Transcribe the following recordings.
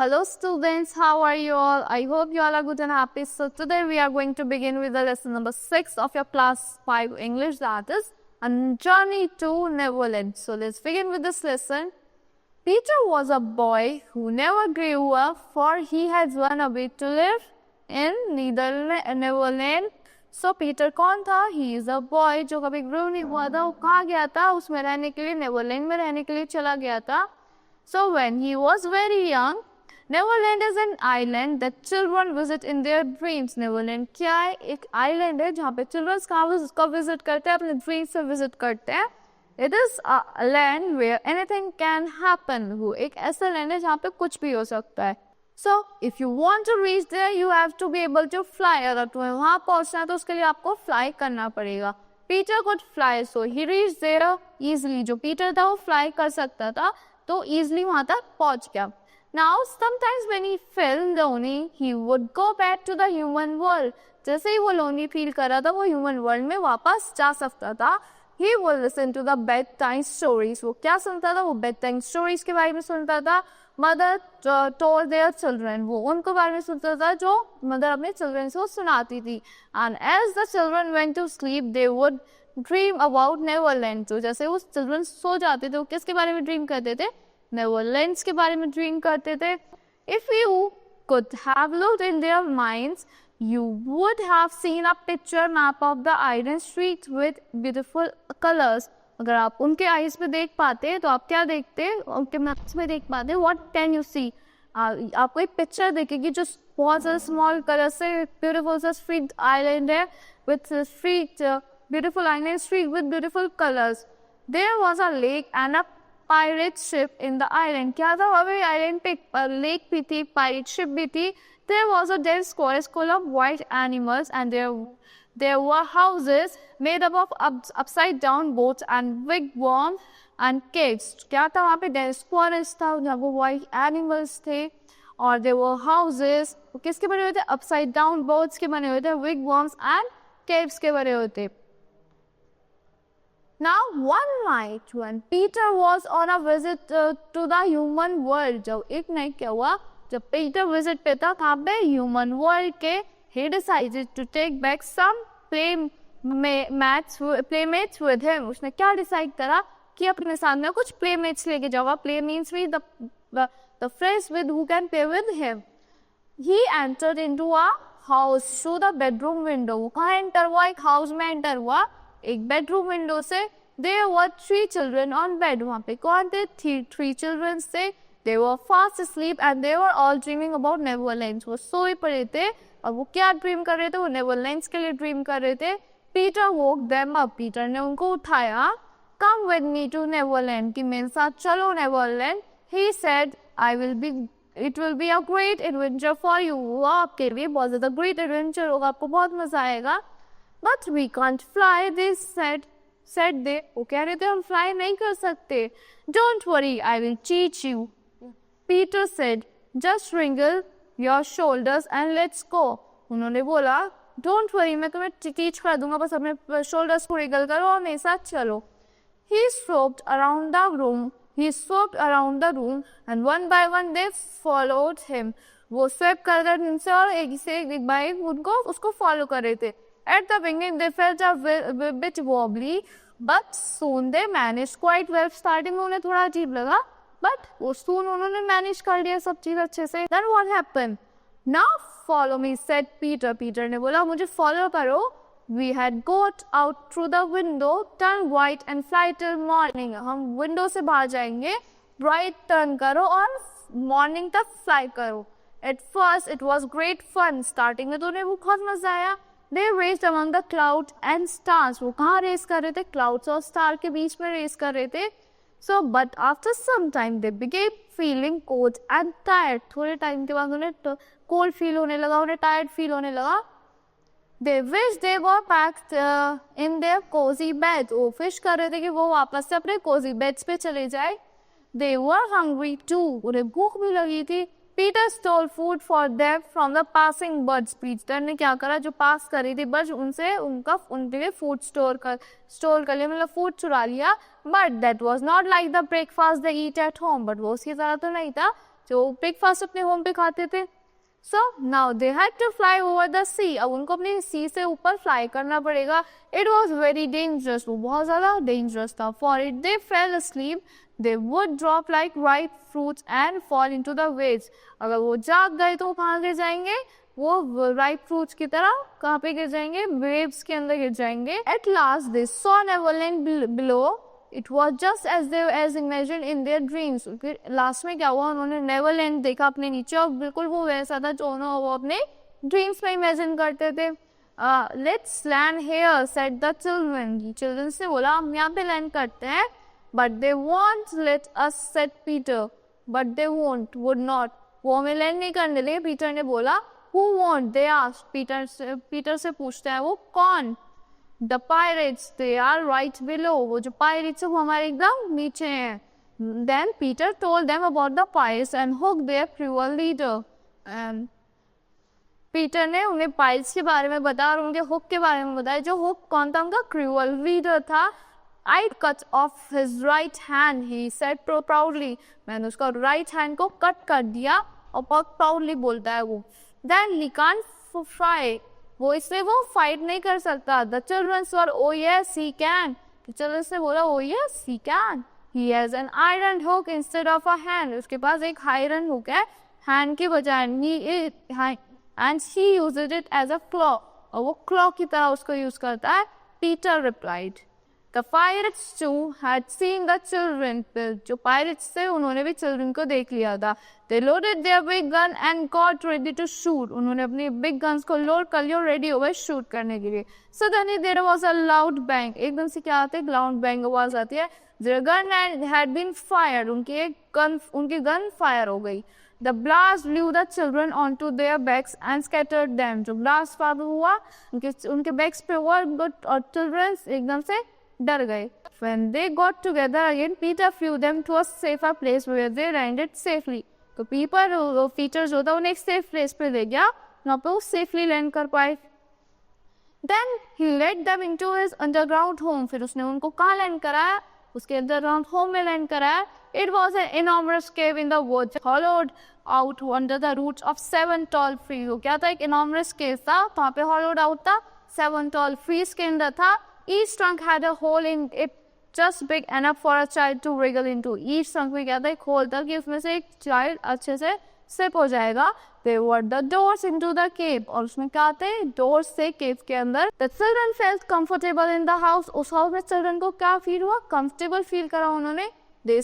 Hello students, how are you all? I hope you all are good and happy. So today we are going to begin with the lesson number 6 of your class 5 English, that is A Journey to Neverland. So let's begin with this lesson. Peter was a boy who never grew up, for he had run away to live in Neverland. So Peter कौन था? He is a boy जो कभी grow नहीं हुआ था. वो कहाँ गया था? उसमें रहने के लिए, नेवरलैंड में रहने के लिए चला गया था. So when he was very young, Neverland is an island that children visit in their dreams. Neverland क्या है? एक island है जहाँ पे children कहाँ visit करते हैं? अपने dreams से visit करते हैं. It is a land where anything can happen. वो एक ऐसा land है जहाँ पे कुछ भी हो सकता है. So if you want to reach there, you have to be able to fly. अगर तुम्हें वहाँ पहुँचना है तो उसके लिए आपको fly करना पड़ेगा. Peter could fly, so he reached there easily. जो Peter था वो fly कर सकता था, तो easily वहाँ तक पहुँच गया. Now, sometimes when he felt lonely, he would go back to the human world. जैसे ही वो lonely feel कर रहा था, वो human world में वापस जा सकता था. He would listen to the bedtime stories. वो क्या सुनता था? वो bedtime stories के बारे में सुनता था. Mother told their children. वो उनको बारे में सुनता था जो mother अपने children को सुनाती थी. And as the children went to sleep, they would dream about Neverland. तो जैसे वो children सो जाते थे, वो किसके बारे में dream करते थे? Neverlands के बारे में dream करते थे. If you could have looked in their minds, you would have seen a picture map of the island streets with beautiful colors. अगर आप उनके eyes पे देख पाते तो आप क्या देखते? उनके maps में देख पाते. What can you see? आपको एक picture दिखेगी जो बहुत सारे small colors से beautiful सा street island है with street beautiful island street with beautiful colors. There was a lake and a pirate ship in the island. क्या था वहाँ पे island पे lake भी थी, pirate ship भी थी. There was a dense forest full of wild animals, and there were houses made up of upside down boats and wigwams and caves. क्या था वहाँ पे? dense forest था जहाँ वो wild animals थे, और there were houses किसके बने हुए थे? upside down boats के बने हुए थे, wigwams and caves के बने हुए थे. Now one night when Peter was on a visit to the human world, जब एक night क्या हुआ? जब Peter visit पे था कहाँ पे? human world के, he decided to take back some playmates with him. उसने क्या decide करा कि अपने साथ में कुछ playmates लेके जाऊँगा. Play means me the friends with who can play with him. He entered into a house through the bedroom window. वो कहाँ enter हुआ? एक house में enter हुआ, एक bedroom window से. There were 3 children on bed. वहाँ पे कौन थे? 3 children थे. They were fast asleep and they were all dreaming about Neverland. वो सोए पड़े थे और वो क्या ड्रीम कर रहे थे? वो Neverland के लिए ड्रीम कर रहे थे. Peter woke them up. Peter ने उनको उठाया. Come with me to Neverland. कि मेरे साथ चलो Neverland. He said, it will be a great adventure for you. वो आपके लिए बहुत ज़्यादा great adventure होगा, आपको बहुत मजा आएगा. But we can't fly, they said they. वो कह रहे थे हम fly नहीं कर सकते. Don't worry, I will teach you. Peter said, just wriggle your shoulders and let's go. उन्होंने बोला, don't worry, मैं तुम्हें teach कर दूंगा, बस अपने shoulders को wriggle करो और मेरे साथ चलो. He swept around the room and one by one they followed him. वो sweep कर रहे थे उनसे और एक by एक उनको उसको follow कर रहे थे. At the beginning, they felt a bit wobbly, but soon they managed quite well. Starting में उन्हें थोड़ा अजीब लगा, but soon उन्होंने manage कर लिया सब चीज़ अच्छे से. Then what happened? Now follow me, said Peter. Peter ने बोला मुझे follow करो. We had got out through the window, turn right and fly till morning. हम window से बाहर जाएंगे, right turn करो और morning तक fly करो. At first, it was great fun. Starting में तो उन्हें बहुत मजा आया. They raced among the clouds and stars. वो कहाँ रेस कर रहे थे? Clouds और star के बीच में रेस कर रहे थे. So, but after some time, they began feeling cold and tired. थोड़े टाइम के बाद उन्हें cold feel होने लगा, उन्हें tired feel होने लगा. They wished they were back in their cozy bed. वो wish कर रहे थे कि वो वापस से अपने cozy beds पे चले जाए. They were hungry too. उन्हें भूख भी लगी थी. Peter stole food for them from the passing birds. Peter ने क्या करा? जो पास कर रही थी birds उनसे उनके लिए food store कर लिया, मतलब food चुरा लिया. But that was not like the breakfast they eat at home. But वो उसकी तरह तो नहीं था जो ब्रेकफास्ट अपने होम पे खाते थे. So now they had to fly over the sea. अब उनको अपने सी से ऊपर फ्लाई करना पड़ेगा. It was very dangerous. वो बहुत ज़्यादा dangerous था. For it they fell asleep. They would drop like ripe fruits and fall into the waves. अगर वो जाग गए तो कहाँ गिर जाएंगे? वो ripe fruits की तरह कहाँ पे गिर जाएंगे? Waves के अंदर गिर जाएंगे. At last they saw Neverland below. It was just as imagined in their dreams. फिर लास्ट में क्या हुआ, उन्होंने नेवरलैंड देखा अपने नीचे और बिल्कुल वो वैसा था जो वो अपने ड्रीम्स में इमेजिन करते थे. Let's land here said the children. Children से बोला हम यहाँ पे लैंड करते हैं. But they won't let us said Peter. But they won't would not. वो हमें लैंड नहीं करने लगे. पीटर ने बोला who won't they asked. Peter से पूछते हैं वो कौन. The pirates, they are right below. वो जो pirates है वो हमारे एकदम नीचे हैं. Then Peter told them about the pirates and Hook, their cruel leader. And Peter ने उन्हें pirates के बारे में बताया और उनके Hook के बारे में बताया. जो Hook कौन था, उनका cruel leader था. I cut off his right hand, he said proudly. मैंने उसका right hand को cut कर दिया और बहुत proudly बोलता है वो. Then he can't fly. वो इसलिए वो फाइट नहीं कर सकता. The childrens were oh yes he can. Childrens ने बोला oh yes he can. He has an iron hook instead of a hand. उसके पास एक आयरन हुक है हैंड के बजाय. And he used it as a claw. और वो क्लॉ की तरह उसको यूज करता है. Peter replied. The pirates too had seen the children. जो pirates थे उन्होंने भी children को देख लिया था. They loaded their big gun and got ready to shoot. उन्होंने अपनी big guns को load कर लिया और ready हो गए shoot करने के लिए. Suddenly there was a loud bang. एकदम से क्या आते है loud bang आवाज आती है. Their gun had been fired. उनकी gun fire हो गई. The blast blew the children onto their backs and scattered them. जो blast फायर हुआ उनके backs पे हुआ और children एकदम से डर गए. When they got together again, Peter flew them to a safer place where they landed safely. तो Peter जो था उन्हें एक safe place पे ले गया, वहाँ पे वो safely land कर पाए. Then he led them into his underground home. फिर उसने उनको कहाँ land कराया? उसके underground home में land कराया. It was an enormous cave in the woods, hollowed out under the roots of 7 tall trees. वो क्या था? एक enormous cave था, वहाँ पे hollowed out था, 7 tall trees के अंदर था. Each trunk had a hole in it just big enough for a child to wriggle into. Each trunk में क्या था? एक hole था कि उसमें से एक child अच्छे से slip हो जाएगा. They were the doors into the cave. और उसमें क्या थे? Doors से cave के अंदर. The children felt comfortable in the house. उस house में children को क्या feel हुआ? Comfortable feel करा उन्होंने. They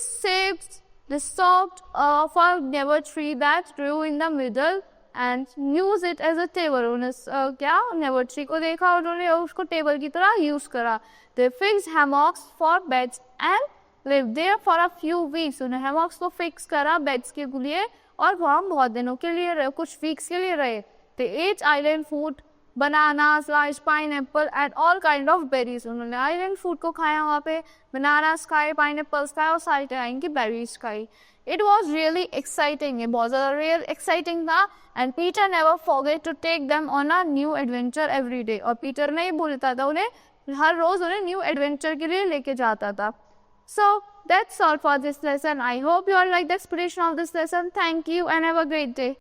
sobbed of a never tree that grew in the middle and use it as a table. उन्हें क्या never tree को देखा और उन्होंने उसको टेबल की तरह यूज करा. They fixed hammocks for beds and lived there for a few weeks. उन्हें hammocks को fix करा beds के लिए और वहाँ बहुत दिनों के लिए रहे, कुछ weeks के लिए रहे. They ate island food, bananas, rice, pineapple and all kind of berries. उन्होंने island food को खाया वहाँ पे, bananas खाए, pineapples खाए और सारी तरह की berries खाई. It was really exciting. ये बहुत ज़्यादा real exciting था. And Peter never forget to take them on a new adventure every day. और Peter नहीं भूलता था उन्हें, हर रोज उन्हें new adventure के लिए लेके जाता था. So that's all for this lesson. I hope you all like the explanation of this lesson. Thank you and have a great day.